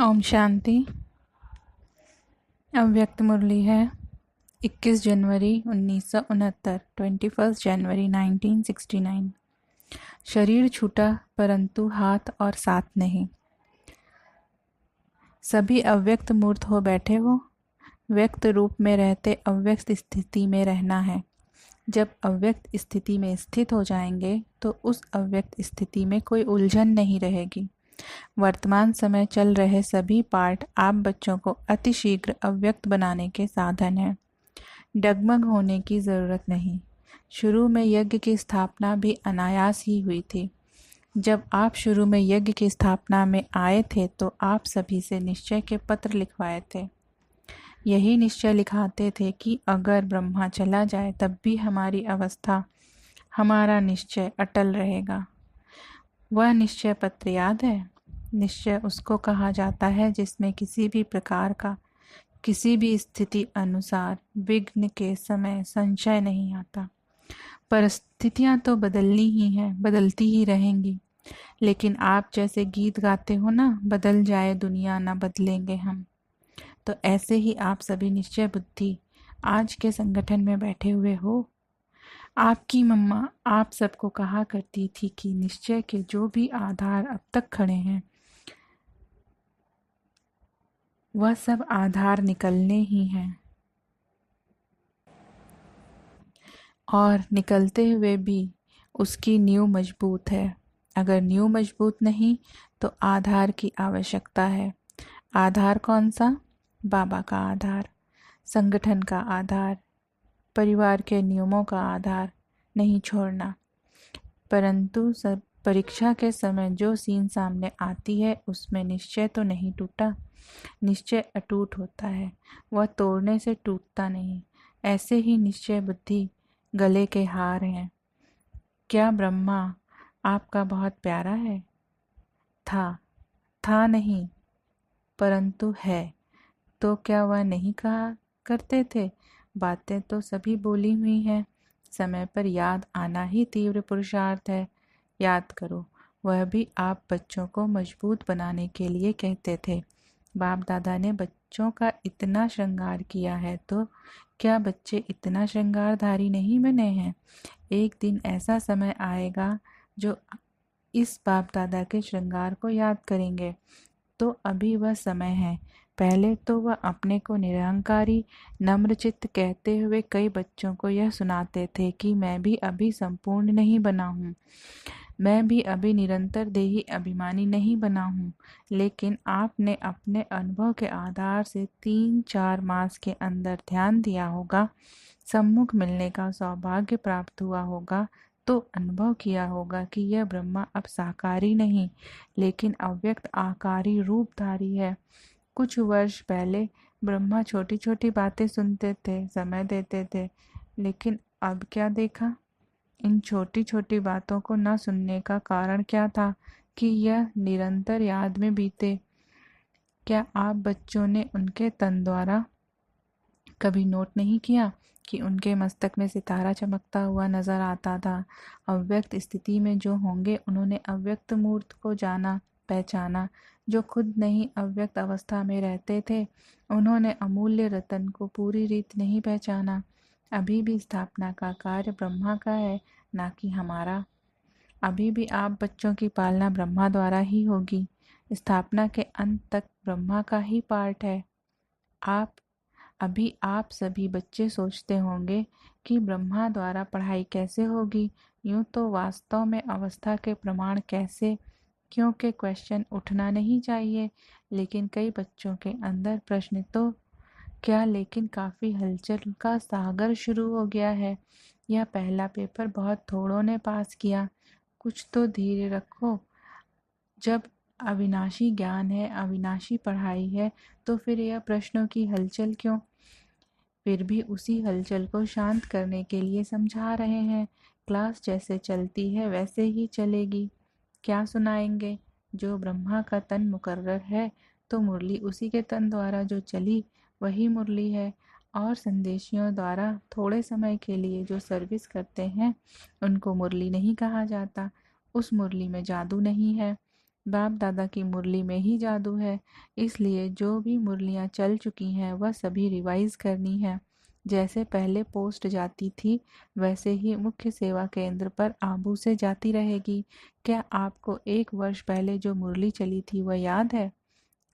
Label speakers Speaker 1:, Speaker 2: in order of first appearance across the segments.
Speaker 1: ओम शांति। अव्यक्त मुरली है 21 जनवरी 1969, 21 जनवरी 1969। शरीर छूटा परंतु हाथ और साथ नहीं। सभी अव्यक्त मूर्त हो बैठे हो। व्यक्त रूप में रहते अव्यक्त स्थिति में रहना है। जब अव्यक्त स्थिति में स्थित हो जाएंगे तो उस अव्यक्त स्थिति में कोई उलझन नहीं रहेगी। वर्तमान समय चल रहे सभी पाठ आप बच्चों को अतिशीघ्र अव्यक्त बनाने के साधन हैं। डगमग होने की ज़रूरत नहीं। शुरू में यज्ञ की स्थापना भी अनायास ही हुई थी। जब आप शुरू में यज्ञ की स्थापना में आए थे तो आप सभी से निश्चय के पत्र लिखवाए थे। यही निश्चय लिखाते थे कि अगर ब्रह्मा चला जाए तब भी हमारी अवस्था, हमारा निश्चय अटल रहेगा। वह निश्चय पत्र याद है? निश्चय उसको कहा जाता है जिसमें किसी भी प्रकार का, किसी भी स्थिति अनुसार विघ्न के समय संशय नहीं आता। परिस्थितियां तो बदलनी ही हैं, बदलती ही रहेंगी, लेकिन आप जैसे गीत गाते हो ना, बदल जाए दुनिया ना बदलेंगे हम। तो ऐसे ही आप सभी निश्चय बुद्धि आज के संगठन में बैठे हुए हो। आपकी मम्मा आप सबको कहा करती थी कि निश्चय के जो भी आधार अब तक खड़े हैं वह सब आधार निकलने ही हैं, और निकलते हुए भी उसकी नींव मजबूत है। अगर नींव मजबूत नहीं तो आधार की आवश्यकता है। आधार कौन सा? बाबा का आधार, संगठन का आधार, परिवार के नियमों का आधार नहीं छोड़ना। परंतु सब परीक्षा के समय जो सीन सामने आती है उसमें निश्चय तो नहीं टूटा। निश्चय अटूट होता है, वह तोड़ने से टूटता नहीं। ऐसे ही निश्चय बुद्धि गले के हार हैं। क्या ब्रह्मा आपका बहुत प्यारा है? था नहीं, परंतु है। तो क्या वह नहीं कहा करते थे? बातें तो सभी बोली हुई हैं। समय पर याद आना ही तीव्र पुरुषार्थ है। याद करो, वह भी आप बच्चों को मजबूत बनाने के लिए कहते थे। बाप दादा ने बच्चों का इतना श्रृंगार किया है, तो क्या बच्चे इतना श्रृंगारधारी नहीं बने हैं? एक दिन ऐसा समय आएगा जो इस बाप दादा के श्रृंगार को याद करेंगे। तो अभी वह समय है। पहले तो वह अपने को निरहंकारी नम्रचित्त कहते हुए कई बच्चों को यह सुनाते थे कि मैं भी अभी संपूर्ण नहीं बना हूँ, मैं भी अभी निरंतर देही अभिमानी नहीं बना हूँ। लेकिन आपने अपने अनुभव के आधार से 3-4 मास के अंदर ध्यान दिया होगा, सम्मुख मिलने का सौभाग्य प्राप्त हुआ होगा, तो अनुभव किया होगा कि यह ब्रह्मा अब साकारी नहीं लेकिन अव्यक्त आकारी रूपधारी है। कुछ वर्ष पहले ब्रह्मा छोटी छोटी बातें सुनते थे, समय देते थे, लेकिन अब क्या देखा? इन छोटी छोटी बातों को न सुनने का कारण क्या था कि यह निरंतर याद में बीते। क्या आप बच्चों ने उनके तन द्वारा कभी नोट नहीं किया कि उनके मस्तक में सितारा चमकता हुआ नजर आता था? अव्यक्त स्थिति में जो होंगे उन्होंने अव्यक्त मूर्त को जाना, पहचाना। जो खुद नहीं अव्यक्त अवस्था में रहते थे उन्होंने अमूल्य रतन को पूरी रीत नहीं पहचाना। अभी भी स्थापना का कार्य ब्रह्मा का है, ना कि हमारा। अभी भी आप बच्चों की पालना ब्रह्मा द्वारा ही होगी। स्थापना के अंत तक ब्रह्मा का ही पार्ट है। आप सभी बच्चे सोचते होंगे कि ब्रह्मा द्वारा पढ़ाई कैसे होगी। यूं तो वास्तव में अवस्था के प्रमाण कैसे, क्योंकि क्वेश्चन उठना नहीं चाहिए, लेकिन कई बच्चों के अंदर प्रश्न तो क्या, लेकिन काफ़ी हलचल का सागर शुरू हो गया है। यह पहला पेपर बहुत थोड़ों ने पास किया। कुछ तो धीरे रखो। जब अविनाशी ज्ञान है, अविनाशी पढ़ाई है, तो फिर यह प्रश्नों की हलचल क्यों? फिर भी उसी हलचल को शांत करने के लिए समझा रहे हैं। क्लास जैसे चलती है वैसे ही चलेगी। क्या सुनाएंगे? जो ब्रह्मा का तन मुकर्रर है तो मुरली उसी के तन द्वारा जो चली वही मुरली है। और संदेशियों द्वारा थोड़े समय के लिए जो सर्विस करते हैं उनको मुरली नहीं कहा जाता। उस मुरली में जादू नहीं है। बाप दादा की मुरली में ही जादू है, इसलिए जो भी मुरलियाँ चल चुकी हैं वह सभी रिवाइज करनी है। जैसे पहले पोस्ट जाती थी वैसे ही मुख्य सेवा केंद्र पर आबू से जाती रहेगी। क्या आपको 1 वर्ष पहले जो मुरली चली थी वह याद है?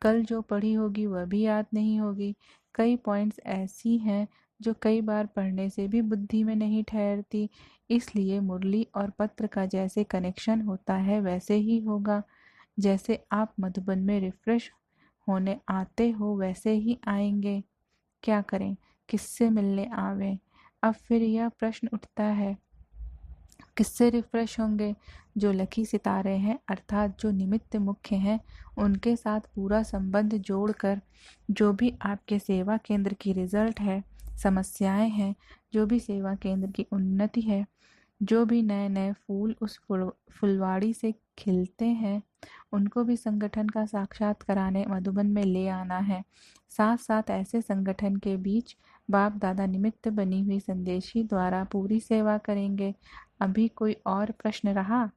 Speaker 1: कल जो पढ़ी होगी वह भी याद नहीं होगी। कई पॉइंट्स ऐसी हैं जो कई बार पढ़ने से भी बुद्धि में नहीं ठहरती, इसलिए मुरली और पत्र का जैसे कनेक्शन होता है वैसे ही होगा। जैसे आप मधुबन में रिफ्रेश होने आते हो वैसे ही आएंगे। क्या करें, किससे मिलने आवें? अब फिर यह प्रश्न उठता है, किससे रिफ्रेश होंगे? जो लकी सितारे हैं अर्थात जो निमित्त मुख्य हैं उनके साथ पूरा संबंध जोड़कर, जो भी आपके सेवा केंद्र की रिजल्ट है, समस्याएं हैं, जो भी सेवा केंद्र की उन्नति है, जो भी नए नए फूल उस फुलवाड़ी से खिलते हैं, उनको भी संगठन का साक्षात कराने मधुबन में ले आना है। साथ साथ ऐसे संगठन के बीच बाप दादा निमित्त बनी हुई संदेशी द्वारा पूरी सेवा करेंगे। अभी कोई और प्रश्न रहा?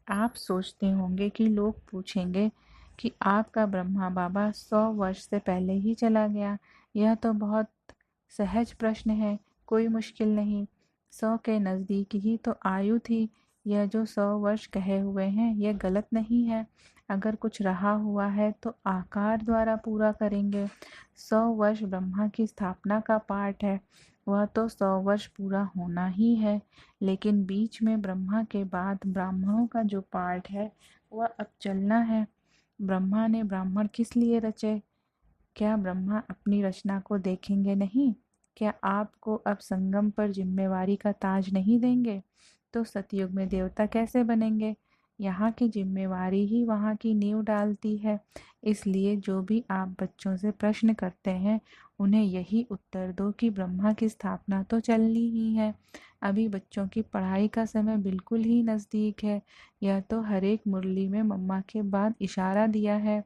Speaker 1: आप सोचते होंगे कि लोग पूछेंगे कि आपका ब्रह्मा बाबा 100 वर्ष से पहले ही चला गया। यह तो बहुत सहज प्रश्न है, कोई मुश्किल नहीं। 100 के नज़दीक ही तो आयु थी। यह जो 100 वर्ष कहे हुए हैं यह गलत नहीं है। अगर कुछ रहा हुआ है तो आकार द्वारा पूरा करेंगे। 100 वर्ष ब्रह्मा की स्थापना का पाठ है, वह तो 100 वर्ष पूरा होना ही है। लेकिन बीच में ब्रह्मा के बाद ब्राह्मणों का जो पार्ट है वह अब चलना है। ब्रह्मा ने ब्राह्मण किस लिए रचे? क्या ब्रह्मा अपनी रचना को देखेंगे नहीं? क्या आपको अब संगम पर जिम्मेवारी का ताज नहीं देंगे? तो सतयुग में देवता कैसे बनेंगे? यहाँ की जिम्मेवारी ही वहाँ की नींव डालती है। इसलिए जो भी आप बच्चों से प्रश्न करते हैं उन्हें यही उत्तर दो कि ब्रह्मा की स्थापना तो चलनी ही है। अभी बच्चों की पढ़ाई का समय बिल्कुल ही नज़दीक है। यह तो हर एक मुरली में मम्मा के बाद इशारा दिया है।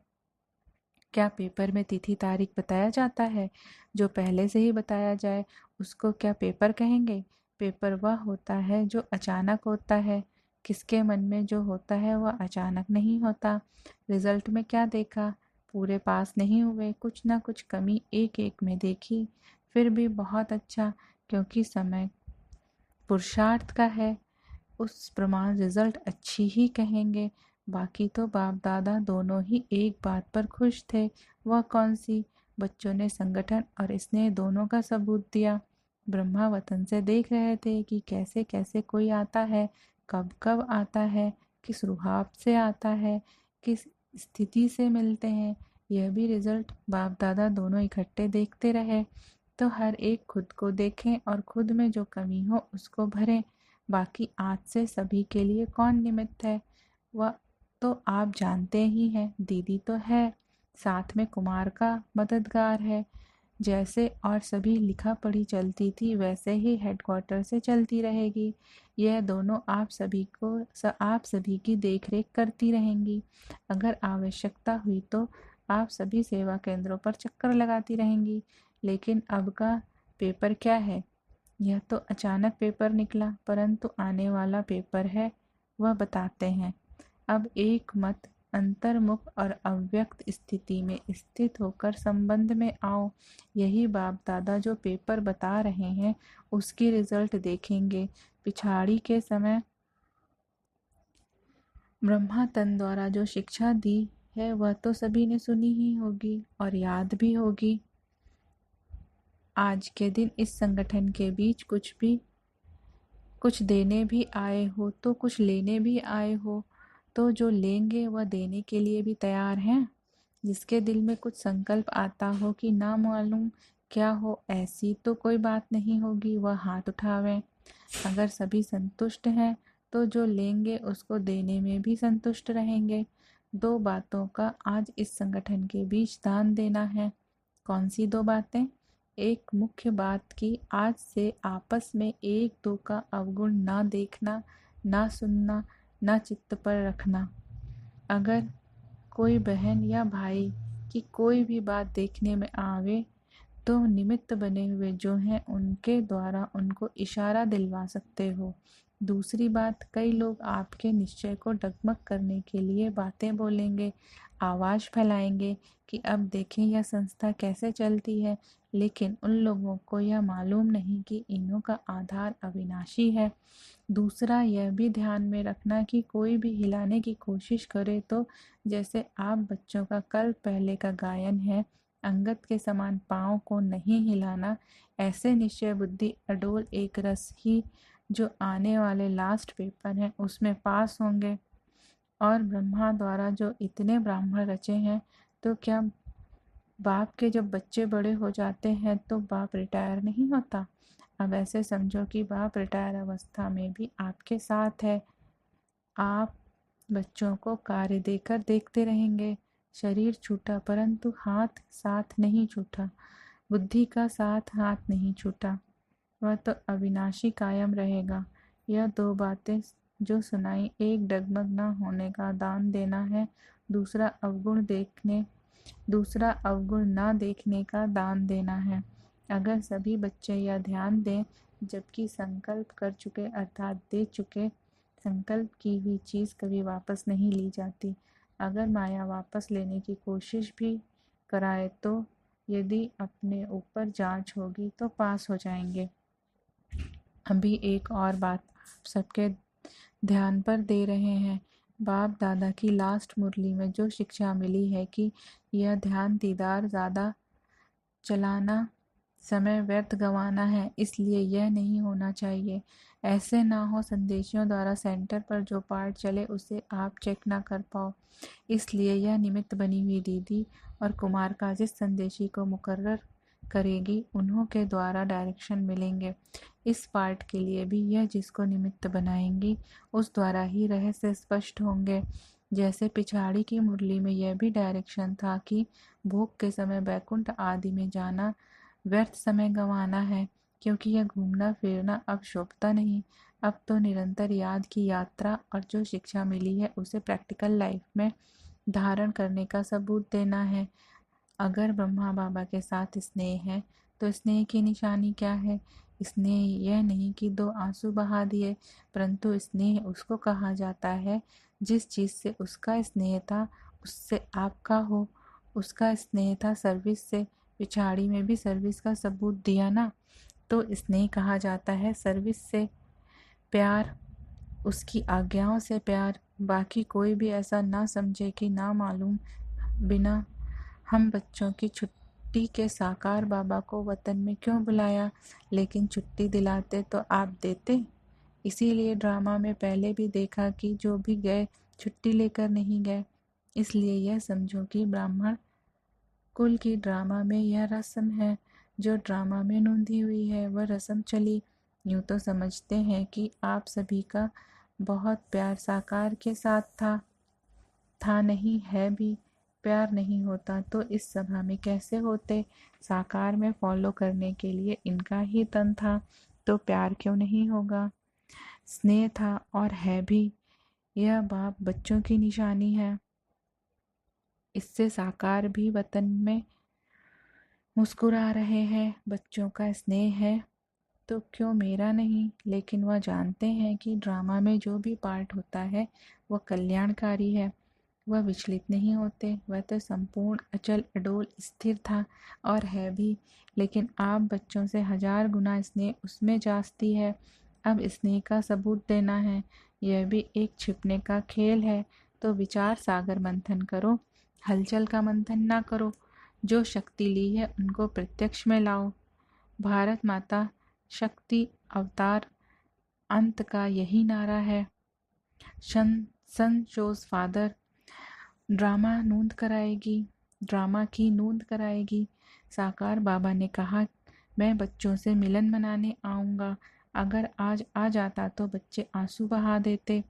Speaker 1: क्या पेपर में तिथि तारीख बताया जाता है? जो पहले से ही बताया जाए उसको क्या पेपर कहेंगे? पेपर वह होता है जो अचानक होता है। किसके मन में जो होता है वह अचानक नहीं होता। रिजल्ट में क्या देखा? पूरे पास नहीं हुए, कुछ ना कुछ कमी एक एक में देखी। फिर भी बहुत अच्छा, क्योंकि समय पुरुषार्थ का है, उस प्रमाण रिजल्ट अच्छी ही कहेंगे। बाकी तो बाप दादा दोनों ही एक बात पर खुश थे। वह कौन सी? बच्चों ने संगठन और स्नेह दोनों का सबूत दिया। ब्रह्मा वतन से देख रहे थे कि कैसे कैसे कोई आता है, कब कब आता है, किस रुहाब से आता है, किस स्थिति से मिलते हैं। यह भी रिजल्ट बाप दादा दोनों इकट्ठे देखते रहे। तो हर एक खुद को देखें और खुद में जो कमी हो उसको भरें। बाकी आज से सभी के लिए कौन निमित्त है वह तो आप जानते ही हैं। दीदी तो है, साथ में कुमार का मददगार है। जैसे और सभी लिखा पढ़ी चलती थी वैसे ही हेडक्वार्टर से चलती रहेगी। यह दोनों आप सभी की देखरेख करती रहेंगी। अगर आवश्यकता हुई तो आप सभी सेवा केंद्रों पर चक्कर लगाती रहेंगी। लेकिन अब का पेपर क्या है? यह तो अचानक पेपर निकला, परंतु आने वाला पेपर है, वह बताते हैं। अब एक मत अंतर्मुख और अव्यक्त स्थिति में स्थित होकर संबंध में आओ। यही बाप दादा जो पेपर बता रहे हैं उसकी रिजल्ट देखेंगे। पिछाड़ी के समय ब्रह्मा तन द्वारा जो शिक्षा दी है वह तो सभी ने सुनी ही होगी और याद भी होगी। आज के दिन इस संगठन के बीच कुछ देने भी आए हो तो कुछ लेने भी आए हो, तो जो लेंगे वह देने के लिए भी तैयार हैं। जिसके दिल में कुछ संकल्प आता हो कि ना मालूम क्या हो, ऐसी तो कोई बात नहीं होगी, वह हाथ उठावें। अगर सभी संतुष्ट हैं तो जो लेंगे उसको देने में भी संतुष्ट रहेंगे। 2 बातों का आज इस संगठन के बीच दान देना है। कौन सी 2 बातें? एक मुख्य बात कि आज से आपस में एक दो का अवगुण ना देखना, ना सुनना, ना चित्त पर रखना। अगर कोई बहन या भाई की कोई भी बात देखने में आवे तो निमित्त बने हुए जो हैं उनके द्वारा उनको इशारा दिलवा सकते हो दूसरी बात, कई लोग आपके निश्चय को डगमग करने के लिए बातें बोलेंगे, आवाज़ फैलाएंगे कि अब देखें यह संस्था कैसे चलती है, लेकिन उन लोगों को यह मालूम नहीं कि इन्हों का आधार अविनाशी है। दूसरा, यह भी ध्यान में रखना कि कोई भी हिलाने की कोशिश करे तो जैसे आप बच्चों का कल पहले का गायन है, अंगद के समान पाँव को नहीं हिलाना, ऐसे निश्चय बुद्धि अडोल एक रस ही जो आने वाले लास्ट पेपर हैं उसमें पास होंगे। और ब्रह्मा द्वारा जो इतने ब्राह्मण रचे हैं, तो क्या बाप के जब बच्चे बड़े हो जाते हैं तो बाप रिटायर नहीं होता? अब ऐसे समझो कि बाप रिटायर अवस्था में भी आपके साथ है। आप बच्चों को कार्य देकर देखते रहेंगे। शरीर छूटा परंतु हाथ साथ नहीं छूटा, बुद्धि का साथ हाथ नहीं छूटा, वह तो अविनाशी कायम रहेगा। यह दो बातें जो सुनाई, एक डगमग न होने का दान देना है, दूसरा अवगुण न देखने का दान देना है। अगर सभी बच्चे यह ध्यान दें, जबकि संकल्प कर चुके अर्थात दे चुके, संकल्प की हुई चीज़ कभी वापस नहीं ली जाती। अगर माया वापस लेने की कोशिश भी कराए तो यदि अपने ऊपर जांच होगी तो पास हो जाएंगे। अभी एक और बात आप सबके ध्यान पर दे रहे हैं। बाप दादा की लास्ट मुरली में जो शिक्षा मिली है कि यह ध्यान दीदार ज़्यादा चलाना समय व्यर्थ गंवाना है, इसलिए यह नहीं होना चाहिए। ऐसे ना हो संदेशियों द्वारा सेंटर पर जो पाठ चले उसे आप चेक ना कर पाओ, इसलिए यह निमित्त बनी हुई दीदी और कुमार का जिस संदेशी को मुकर्रर करेगी उन्हों के द्वारा डायरेक्शन मिलेंगे। इस पार्ट के लिए भी यह जिसको निमित्त बनाएंगी उस द्वारा ही रहस्य स्पष्ट होंगे। जैसे पिछाड़ी की मुरली में यह भी डायरेक्शन था कि भोग के समय बैकुंठ आदि में जाना व्यर्थ समय गंवाना है, क्योंकि यह घूमना फिरना अब शोभता नहीं। अब तो निरंतर याद की यात्रा और जो शिक्षा मिली है उसे प्रैक्टिकल लाइफ में धारण करने का सबूत देना है। अगर ब्रह्मा बाबा के साथ स्नेह है तो स्नेह की निशानी क्या है? स्नेह यह नहीं कि दो आंसू बहा दिए, परंतु स्नेह उसको कहा जाता है जिस चीज़ से उसका स्नेह था उससे आपका हो। उसका स्नेह था सर्विस से, पिछाड़ी में भी सर्विस का सबूत दिया ना, तो स्नेह कहा जाता है सर्विस से। प्यार उसकी आज्ञाओं से प्यार। बाकी कोई भी ऐसा ना समझे कि ना मालूम बिना हम बच्चों की छुट्टी के साकार बाबा को वतन में क्यों बुलाया, लेकिन छुट्टी दिलाते तो आप देते। इसीलिए ड्रामा में पहले भी देखा कि जो भी गए छुट्टी लेकर नहीं गए। इसलिए यह समझो कि ब्राह्मण कुल की ड्रामा में यह रस्म है, जो ड्रामा में नोंधी हुई है वह रस्म चली। यूँ तो समझते हैं कि आप सभी का बहुत प्यार साकार के साथ था नहीं है भी। प्यार नहीं होता तो इस सभा में कैसे होते? साकार में फॉलो करने के लिए इनका ही तन था, तो प्यार क्यों नहीं होगा? स्नेह था और है भी। यह बाप बच्चों की निशानी है, इससे साकार भी वतन में मुस्कुरा रहे हैं। बच्चों का स्नेह है तो क्यों मेरा नहीं? लेकिन वह जानते हैं कि ड्रामा में जो भी पार्ट होता है वह कल्याणकारी है, वह विचलित नहीं होते। वह तो संपूर्ण अचल अडोल स्थिर था और है भी, लेकिन आप बच्चों से 1000 गुना स्नेह उसमें जास्ती है। अब स्नेह का सबूत देना है, यह भी एक छिपने का खेल है। तो विचार सागर मंथन करो, हलचल का मंथन ना करो। जो शक्ति ली है उनको प्रत्यक्ष में लाओ। भारत माता शक्ति अवतार अंत का यही नारा है। सन शोज फादर ड्रामा की नोंद कराएगी। साकार बाबा ने कहा, मैं बच्चों से मिलन मनाने आऊँगा। अगर आज आ जाता तो बच्चे आंसू बहा देते।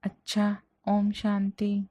Speaker 1: अच्छा, ओम शांति।